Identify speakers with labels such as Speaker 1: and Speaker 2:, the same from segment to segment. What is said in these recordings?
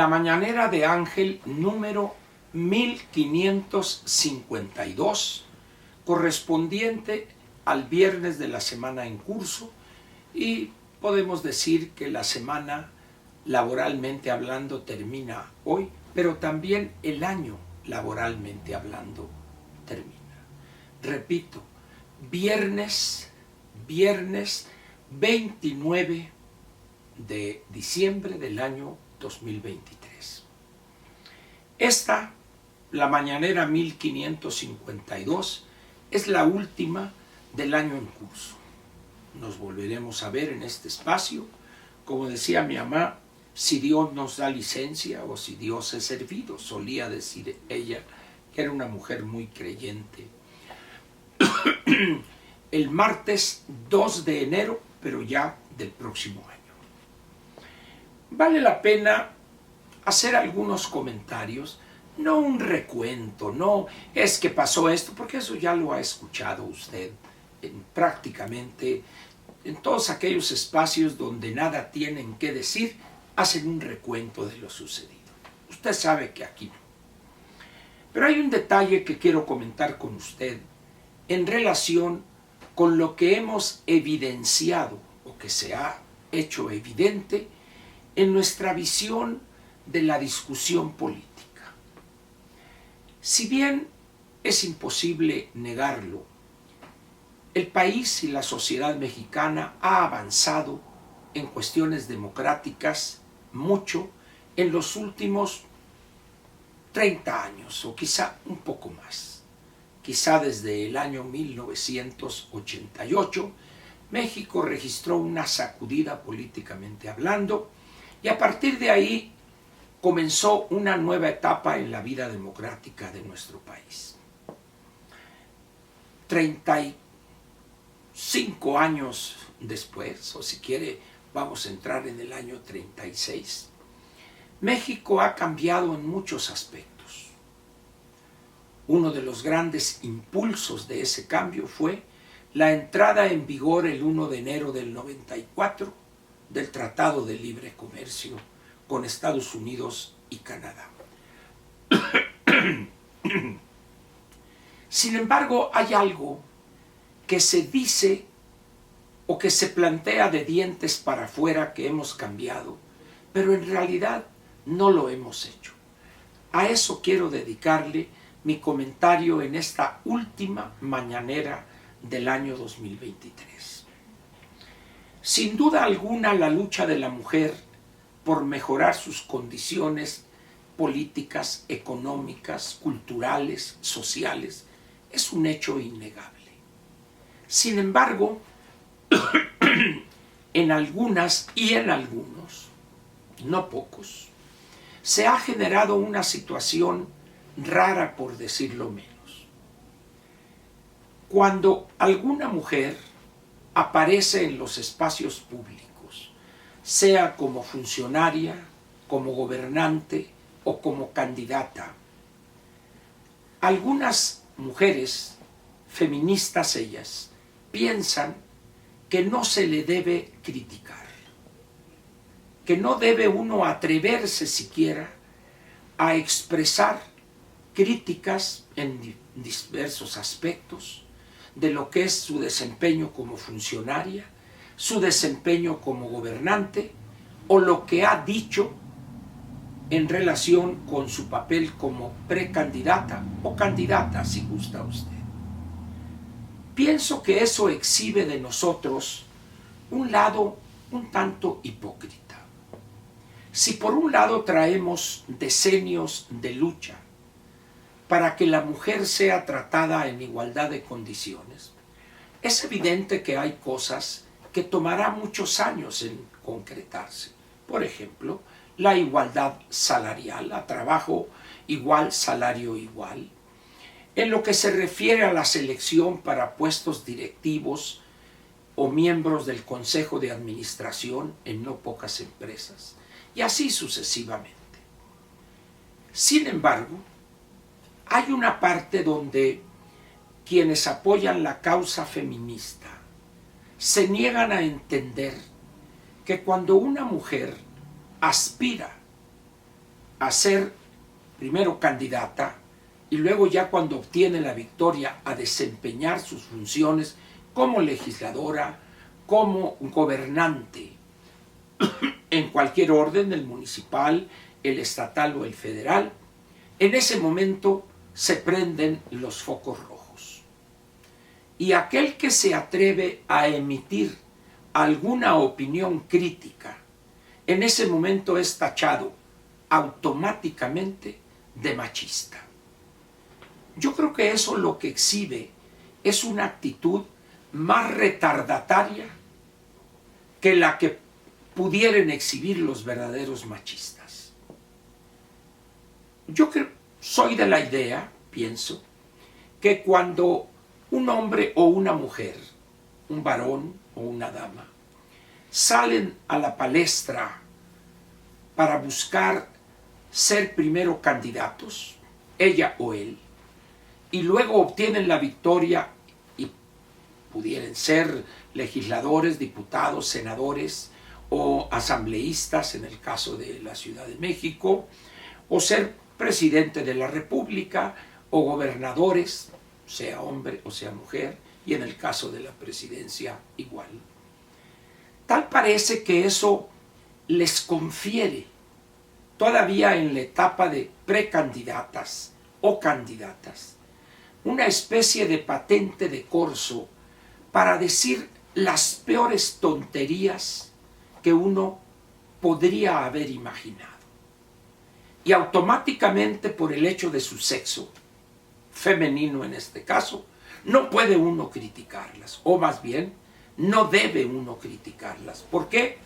Speaker 1: la mañanera de Ángel número 1552, correspondiente al viernes de la semana en curso, y podemos decir que la semana laboralmente hablando termina hoy, pero también el año laboralmente hablando termina. Repito, viernes 29 de diciembre del año 2023. Esta, la mañanera 1552, es la última del año en curso. Nos volveremos a ver en este espacio, como decía mi mamá, si Dios nos da licencia o si Dios es servido, solía decir ella, que era una mujer muy creyente. El martes 2 de enero, pero ya del próximo año. Vale la pena hacer algunos comentarios, no un recuento, no es que pasó esto, porque eso ya lo ha escuchado usted prácticamente en todos aquellos espacios donde nada tienen que decir, hacen un recuento de lo sucedido. Usted sabe que aquí no. Pero hay un detalle que quiero comentar con usted en relación con lo que hemos evidenciado o que se ha hecho evidente en nuestra visión de la discusión política. Si bien es imposible negarlo, el país y la sociedad mexicana ha avanzado en cuestiones democráticas mucho en los últimos 30 años o quizá un poco más. Quizá desde el año 1988, México registró una sacudida políticamente hablando y a partir de ahí comenzó una nueva etapa en la vida democrática de nuestro país. 35 años después, o si quiere, vamos a entrar en el año 36, México ha cambiado en muchos aspectos. Uno de los grandes impulsos de ese cambio fue la entrada en vigor el 1 de enero del 94 del Tratado de Libre Comercio con Estados Unidos y Canadá. Sin embargo, hay algo que se dice o que se plantea de dientes para afuera que hemos cambiado, pero en realidad no lo hemos hecho. A eso quiero dedicarle mi comentario en esta última mañanera del año 2023. Sin duda alguna, la lucha de la mujer por mejorar sus condiciones políticas, económicas, culturales, sociales, es un hecho innegable. Sin embargo, en algunas y en algunos, no pocos, se ha generado una situación rara, por decirlo menos. Cuando alguna mujer aparece en los espacios públicos, sea como funcionaria, como gobernante o como candidata, algunas mujeres, feministas ellas, piensan que no se le debe criticar, que no debe uno atreverse siquiera a expresar críticas en diversos aspectos de lo que es su desempeño como funcionaria, su desempeño como gobernante o lo que ha dicho en relación con su papel como precandidata o candidata, si gusta usted. Pienso que eso exhibe de nosotros un lado un tanto hipócrita. Si por un lado traemos decenios de lucha para que la mujer sea tratada en igualdad de condiciones, es evidente que hay cosas que tomará muchos años en concretarse. Por ejemplo, la igualdad salarial, a trabajo igual, salario igual. En lo que se refiere a la selección para puestos directivos o miembros del Consejo de Administración en no pocas empresas, y así sucesivamente. Sin embargo, hay una parte donde quienes apoyan la causa feminista se niegan a entender que cuando una mujer aspira a ser primero candidata y luego ya cuando obtiene la victoria a desempeñar sus funciones como legisladora, como gobernante en cualquier orden, el municipal, el estatal o el federal, en ese momento se prenden los focos rojos. Y aquel que se atreve a emitir alguna opinión crítica, en ese momento es tachado automáticamente de machista. Yo creo que eso lo que exhibe es una actitud más retardataria que la que pudieran exhibir los verdaderos machistas. Yo soy de la idea, pienso, que cuando un hombre o una mujer, un varón o una dama, salen a la palestra para buscar ser primero candidatos, ella o él, y luego obtienen la victoria y pudieran ser legisladores, diputados, senadores o asambleístas en el caso de la Ciudad de México, o ser presidente de la República o gobernadores, sea hombre o sea mujer, y en el caso de la presidencia igual. Tal parece que eso les confiere, todavía en la etapa de precandidatas o candidatas, una especie de patente de corso para decir las peores tonterías que uno podría haber imaginado. Y automáticamente, por el hecho de su sexo, femenino en este caso, no puede uno criticarlas, o más bien, no debe uno criticarlas. ¿Por qué?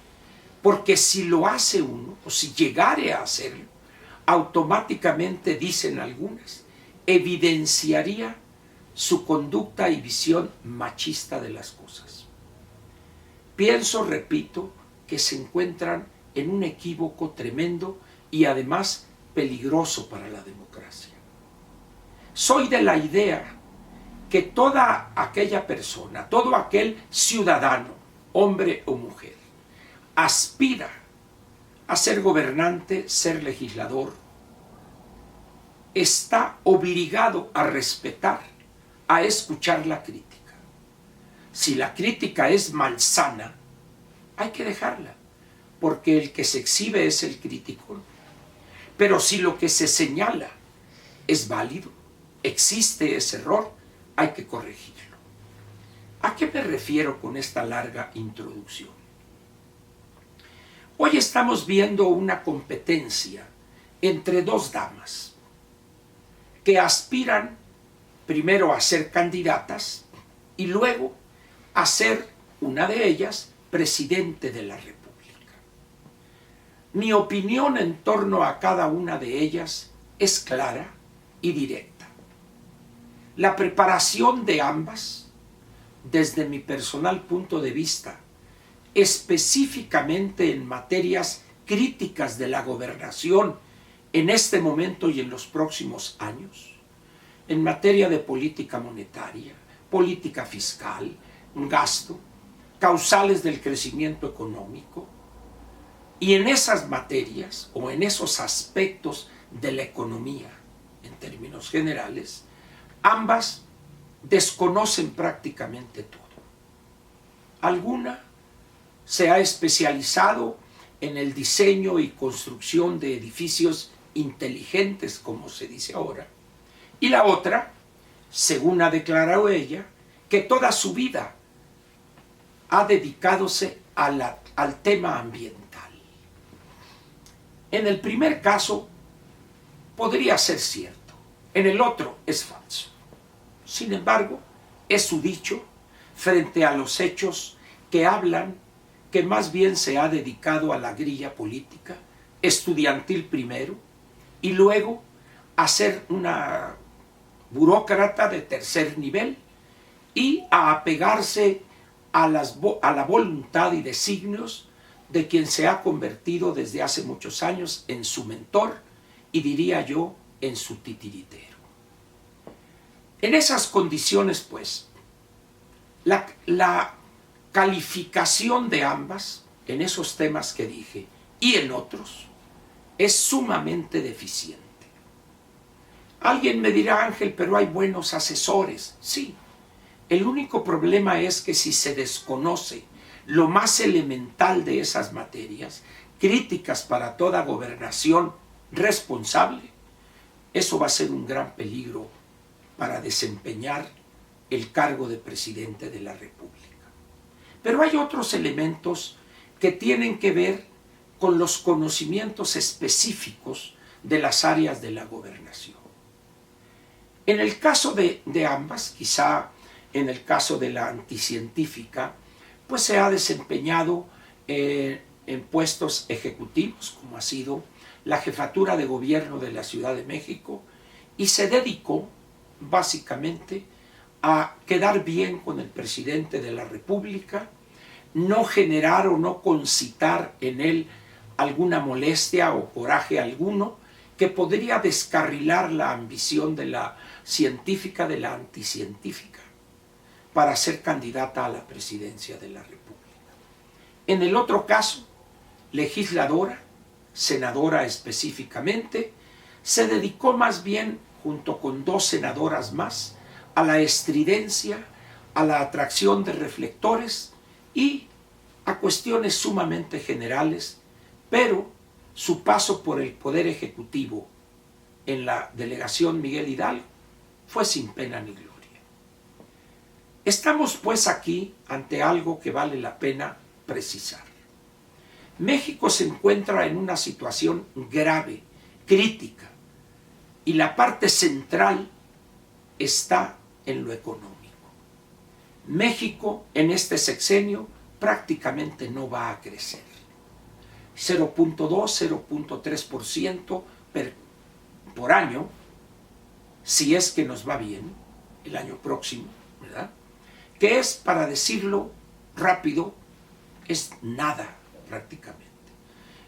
Speaker 1: Porque si lo hace uno, o si llegare a hacerlo, automáticamente, dicen algunas, evidenciaría su conducta y visión machista de las cosas. Pienso, repito, que se encuentran en un equívoco tremendo y además peligroso para la democracia. Soy de la idea que toda aquella persona, todo aquel ciudadano, hombre o mujer, aspira a ser gobernante, ser legislador, está obligado a respetar, a escuchar la crítica. Si la crítica es malsana, hay que dejarla, porque el que se exhibe es el crítico. Pero si lo que se señala es válido, existe ese error, hay que corregirlo. ¿A qué me refiero con esta larga introducción? Hoy estamos viendo una competencia entre dos damas que aspiran primero a ser candidatas y luego a ser, una de ellas, presidente de la República. Mi opinión en torno a cada una de ellas es clara y directa. La preparación de ambas, desde mi personal punto de vista, específicamente en materias críticas de la gobernación en este momento y en los próximos años, en materia de política monetaria, política fiscal, gasto, causales del crecimiento económico, y en esas materias o en esos aspectos de la economía, en términos generales, ambas desconocen prácticamente todo. Alguna se ha especializado en el diseño y construcción de edificios inteligentes, como se dice ahora, y la otra, según ha declarado ella, que toda su vida ha dedicadose al tema ambiental. En el primer caso podría ser cierto, en el otro es falso. Sin embargo, es su dicho frente a los hechos que hablan que más bien se ha dedicado a la grilla política, estudiantil primero, y luego a ser una burócrata de tercer nivel y a apegarse a la voluntad y designios de quien se ha convertido desde hace muchos años en su mentor y, diría yo, en su titiritero. En esas condiciones, pues, la calificación de ambas, en esos temas que dije y en otros, es sumamente deficiente. Alguien me dirá, Ángel, pero hay buenos asesores. Sí, el único problema es que si se desconoce lo más elemental de esas materias, críticas para toda gobernación responsable, eso va a ser un gran peligro para desempeñar el cargo de presidente de la República. Pero hay otros elementos que tienen que ver con los conocimientos específicos de las áreas de la gobernación. En el caso de ambas, quizá en el caso de la anticientífica, pues se ha desempeñado en puestos ejecutivos, como ha sido la jefatura de gobierno de la Ciudad de México, y se dedicó básicamente a quedar bien con el presidente de la República, no generar o no concitar en él alguna molestia o coraje alguno que podría descarrilar la ambición de la científica de la anticientífica para ser candidata a la presidencia de la República. En el otro caso, legisladora, senadora específicamente, se dedicó más bien, junto con 2 senadoras más, a la estridencia, a la atracción de reflectores y a cuestiones sumamente generales, pero su paso por el Poder Ejecutivo en la delegación Miguel Hidalgo fue sin pena ni gloria. Estamos pues aquí ante algo que vale la pena precisar. México se encuentra en una situación grave, crítica, y la parte central está en lo económico. México en este sexenio prácticamente no va a crecer. 0.2, 0.3% por año, si es que nos va bien el año próximo, ¿verdad? Que es, para decirlo rápido, es nada prácticamente.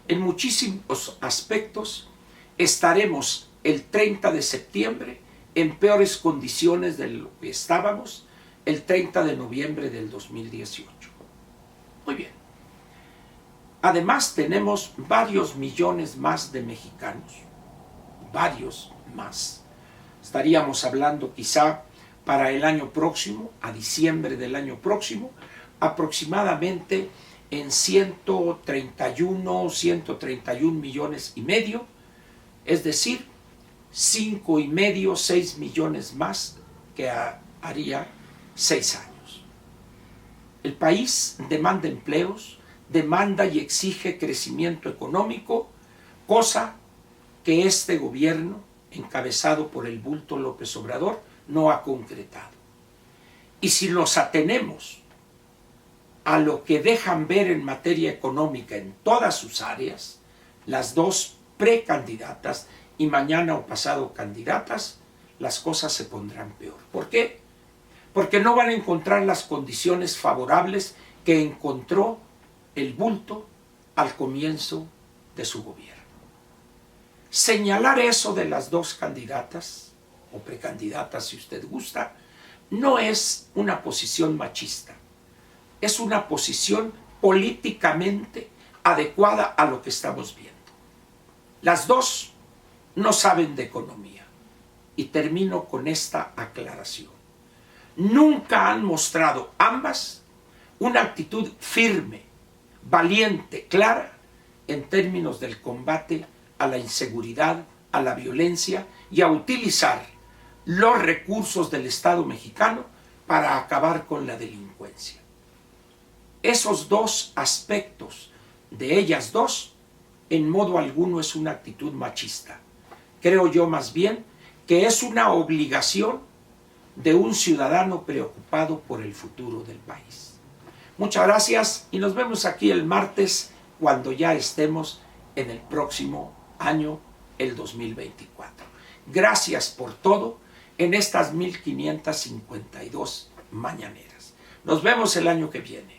Speaker 1: En muchísimos aspectos estaremos el 30 de septiembre en peores condiciones de lo que estábamos el 30 de noviembre del 2018. Muy bien. Además tenemos varios millones más de mexicanos, varios más. Estaríamos hablando quizá para el año próximo, a diciembre del año próximo, aproximadamente en 131 millones y medio, es decir, 5,5, 6 millones más que haría 6 años. El país demanda empleos, demanda y exige crecimiento económico, cosa que este gobierno, encabezado por el bulto López Obrador, no ha concretado. Y si nos atenemos a lo que dejan ver en materia económica en todas sus áreas, las 2 precandidatas y mañana o pasado candidatas, las cosas se pondrán peor. ¿Por qué? Porque no van a encontrar las condiciones favorables que encontró el bulto al comienzo de su gobierno. Señalar eso de las 2 candidatas, o precandidatas si usted gusta, no es una posición machista, es una posición políticamente adecuada a lo que estamos viendo. Las 2 no saben de economía, y termino con esta aclaración. Nunca han mostrado ambas una actitud firme, valiente, clara, en términos del combate a la inseguridad, a la violencia y a utilizar los recursos del Estado mexicano para acabar con la delincuencia. Esos 2 aspectos de ellas 2, en modo alguno es una actitud machista. Creo yo más bien que es una obligación de un ciudadano preocupado por el futuro del país. Muchas gracias y nos vemos aquí el martes cuando ya estemos en el próximo año, el 2024. Gracias por todo en estas 1552 mañaneras. Nos vemos el año que viene.